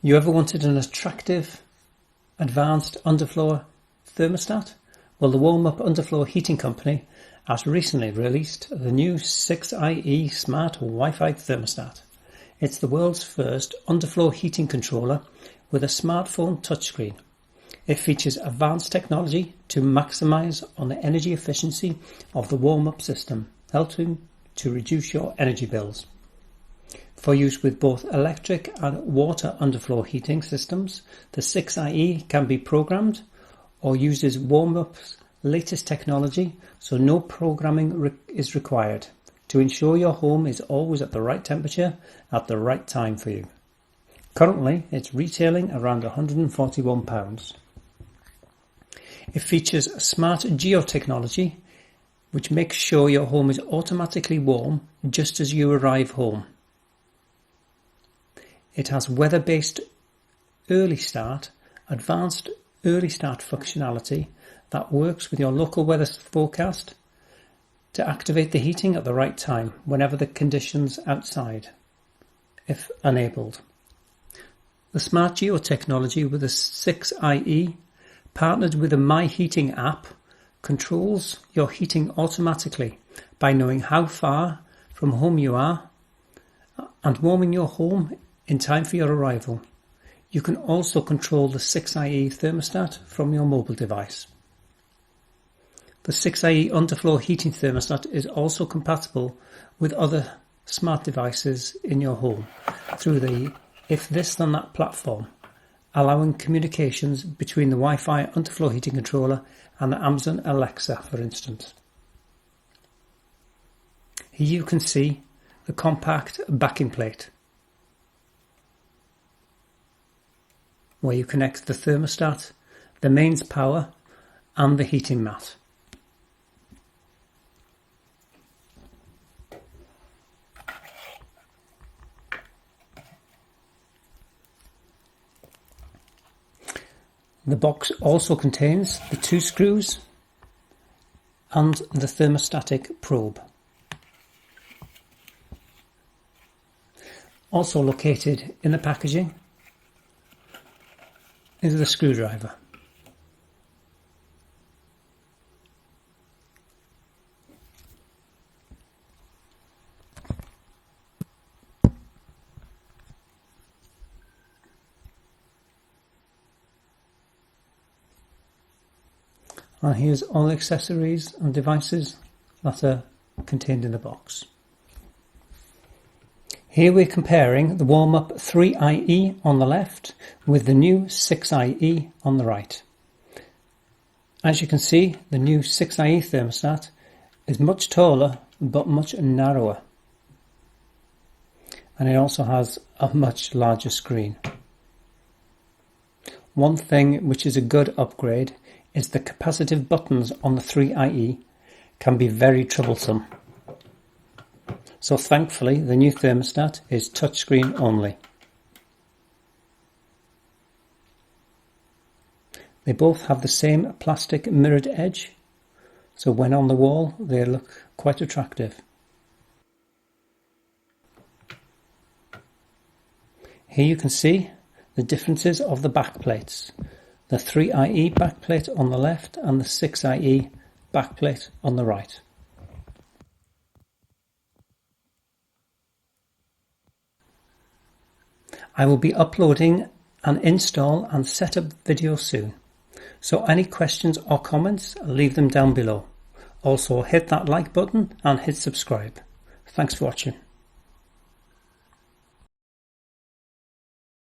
You ever wanted an attractive, advanced underfloor thermostat? Well, the Warmup Underfloor Heating Company has recently released the new 6ie Smart WiFi Thermostat. It's the world's first underfloor heating controller with a smartphone touchscreen. It features advanced technology to maximise on the energy efficiency of the warm-up system, helping to reduce your energy bills. For use with both electric and water underfloor heating systems, the 6ie can be programmed or uses Warmup's latest technology, so no programming is required to ensure your home is always at the right temperature at the right time for you. Currently, it's retailing around £141. It features Smart Geo Technology, which makes sure your home is automatically warm just as you arrive home. It has weather-based early start, advanced early start functionality that works with your local weather forecast to activate the heating at the right time whenever the conditions outside, if enabled. The Smart Geo Technology with the 6ie, partnered with the My Heating app, controls your heating automatically by knowing how far from home you are and warming your home in time for your arrival. You can also control the 6ie thermostat from your mobile device. The 6ie underfloor heating thermostat is also compatible with other smart devices in your home through the If This Then That platform, allowing communications between the Wi-Fi underfloor heating controller and the Amazon Alexa, for instance. Here you can see the compact backing plate, where you connect the thermostat, the mains power and the heating mat. The box also contains the 2 screws and the thermostatic probe. Also located in the packaging is the screwdriver. And here's all the accessories and devices that are contained in the box. Here we're comparing the Warmup 3ie on the left with the new 6ie on the right. As you can see, the new 6ie thermostat is much taller but much narrower. And it also has a much larger screen. One thing which is a good upgrade is the capacitive buttons on the 3ie can be very troublesome. So thankfully the new thermostat is touchscreen only. They both have the same plastic mirrored edge, so when on the wall they look quite attractive. Here you can see the differences of the backplates. The 3ie backplate on the left and the 6ie backplate on the right. I will be uploading an install and setup video soon, so any questions or comments, leave them down below. Also hit that like button and hit subscribe. Thanks for watching.